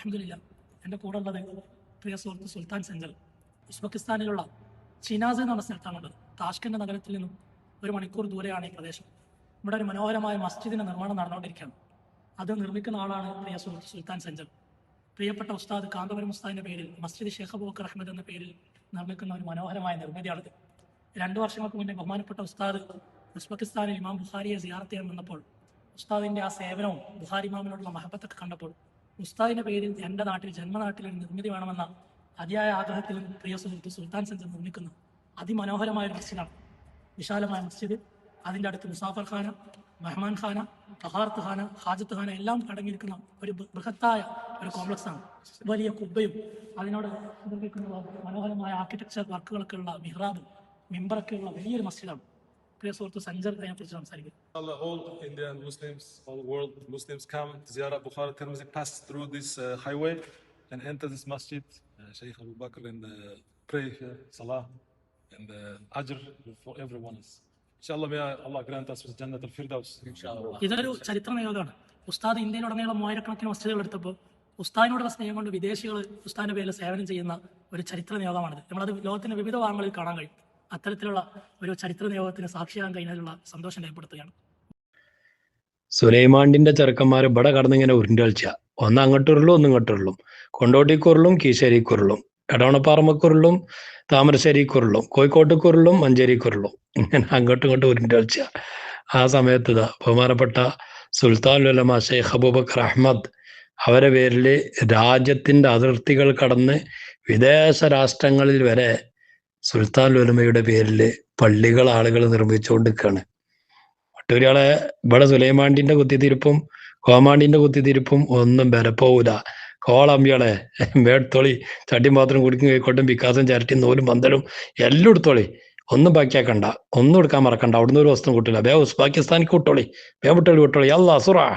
അൽഹംദുലില്ലാ. എൻ്റെ കൂടെ ഉള്ളത് പ്രിയ സുഹൃത്ത് സുൽത്താൻ സെഞ്ചർ. ഉസ്ബെക്കിസ്ഥാനിലുള്ള ചിനാസ് എന്ന് പറഞ്ഞ സ്ഥലത്താണുള്ളത്. താഷ്കന്റ് നഗരത്തിൽ നിന്നും 1 മണിക്കൂർ ദൂരെയാണ് ഈ പ്രദേശം. ഇവിടെ ഒരു മനോഹരമായ മസ്ജിദിന്റെ നിർമ്മാണം നടന്നുകൊണ്ടിരിക്കുകയാണ്. അത് നിർമ്മിക്കുന്ന ആളാണ് പ്രിയ സുഹൃത്ത് സുൽത്താൻ സെഞ്ചർ. പ്രിയപ്പെട്ട ഉസ്താദ് കാന്തപുരം ഉസ്താദിന്റെ പേരിൽ മസ്ജിദ് ഷെയ്ഖ് അബൂബക്കർ അഹമ്മദ് എന്ന പേരിൽ നിർമ്മിക്കുന്ന ഒരു മനോഹരമായ നിർമ്മിതിയാണിത്. 2 വർഷങ്ങൾക്ക് മുന്നേ ബഹുമാനപ്പെട്ട ഉസ്താദ് ഉസ്ബെക്കിസ്ഥാനിൽ ഇമാം ബുഖാരിയെ സിയാറത്ത് ചെയ്യാൻ വന്നപ്പോൾ ഉസ്താദിന്റെ ആ സേവനവും ബുഖാരി ഇമാമിനോടുള്ള മഹബത്തൊക്കെ കണ്ടപ്പോൾ ഉസ്താദിന്റെ പേരിൽ എൻ്റെ നാട്ടിൽ ജന്മനാട്ടിൽ ഒരു നിർമ്മിതി വേണമെന്ന അതിയായ ആഗ്രഹത്തിൽ പ്രിയ സുഹൃത്ത് സുൽത്താൻ സെഞ്ചർ നിർമ്മിക്കുന്ന അതിമനോഹരമായ ഒരു മസ്ജിദാണ്. വിശാലമായ മസ്ജിദ്, അതിൻ്റെ അടുത്ത് മുസാഫർ ഖാന, മെഹ്മാൻ ഖാന, തഹാർത്ത് ഖാന, ഹാജത്ത് ഖാന എല്ലാം അടങ്ങിയിരിക്കുന്ന ഒരു ബൃഹത്തായ ഒരു കോംപ്ലക്സാണ്. വലിയ കുബ്ബയും അതിനോട് നിർമ്മിക്കുന്ന മനോഹരമായ ആർക്കിടെക്ചർ വർക്കുകളൊക്കെ ഉള്ള മിഹ്റാബും മിമ്പറൊക്കെ ഉള്ള വലിയൊരു മസ്ജിദാണ്. പ്രിയ സുഹൃത്ത് സഞ്ചർ അതിനെക്കുറിച്ച് സംസാരിക്കും. All Indian Muslims, all world Muslims come to Ziyara Bukhara Tirmizi, pass through this highway and enter this masjid, Shaykh Abu Bakr, and pray here, salah, and ajr for everyone. Inshallah, may Allah grant us with Jannat al-Firdaus. Inshallah. ഇതൊരു ചരിത്ര നിയോഗമാണ്. ഉസ്താദ് ഇന്ത്യയിലുടനീളം 1000-കണക്കിന് മസ്ജിദുകൾ എടുത്തപ്പോൾ ഉസ്താദിനോടുള്ള സ്നേഹം കൊണ്ട് വിദേശികൾ ഉസ്താദിന്റെ പേരിൽ സേവനം ചെയ്യുന്ന ഒരു ചരിത്ര നിയോഗമാണിത്. നമ്മളത് ലോകത്തിന്റെ വിവിധ ഭാഗങ്ങളിൽ കാണാൻ കഴിയും. അത്തരത്തിലുള്ള ഒരു ചരിത്ര നിയോഗത്തിന് സാക്ഷിയാകാൻ കഴിഞ്ഞതിലുള്ള സന്തോഷം രേഖപ്പെടുത്തുകയാണ്. സുലൈമാണ്ടിന്റെ ചെറുക്കന്മാർ ഇവിടെ കടന്നിങ്ങനെ ഉരുണ്ട് കളിച്ച ഒന്ന് അങ്ങോട്ടുരുളും ഒന്ന് ഇങ്ങോട്ടുരുളും, കൊണ്ടോട്ടിക്കുരുളും കീശേരിക്കുരുളും, എടവണപ്പാറമക്കുരുളും താമരശ്ശേരിക്കുരുളും, കോഴിക്കോട്ടുക്കുരുളും മഞ്ചേരിക്കുരുളും, ഇങ്ങനെ അങ്ങോട്ടും ഇങ്ങോട്ടും ഉരുണ്ട് കളിച്ച ആ സമയത്ത് ബഹുമാനപ്പെട്ട സുൽത്താൻ ഉലമ ഷെയ്ഖ് അബൂബക്കർ അഹമ്മദ് അവരെ പേരിൽ രാജ്യത്തിന്റെ അതിർത്തികൾ കടന്ന് വിദേശ രാഷ്ട്രങ്ങളിൽ വരെ സുൽത്താൻ ഉലമയുടെ പേരിൽ പള്ളികൾ ആളുകൾ നിർമ്മിച്ചുകൊണ്ടിരിക്കുകയാണ്. മറ്റൊരാളെ ഇവിടെ സുലൈമാണ്ടിന്റെ കുത്തിത്തിരിപ്പും കോമാണ്ടിന്റെ കുത്തിത്തിരിപ്പും ഒന്നും ബലപ്പോവില്ല. കോളമ്പിയാളെ മേടത്തോളി ചട്ടിയും പാത്രം കുടിക്കും കൈക്കോട്ടും പിക്കാസും ചരട്ടിയും നൂലും പന്തലും എല്ലാം എടുത്തോളി, ഒന്നും ബാക്കിയാക്കണ്ട, ഒന്നും എടുക്കാൻ മറക്കണ്ട. അവിടുന്ന് ഒരു വസ്തു കൂട്ടില്ല. ഉസ്ബെക്കിസ്ഥാനിക്ക് വിട്ടോളി, വിട്ടോളി അല്ലാ സുറാ.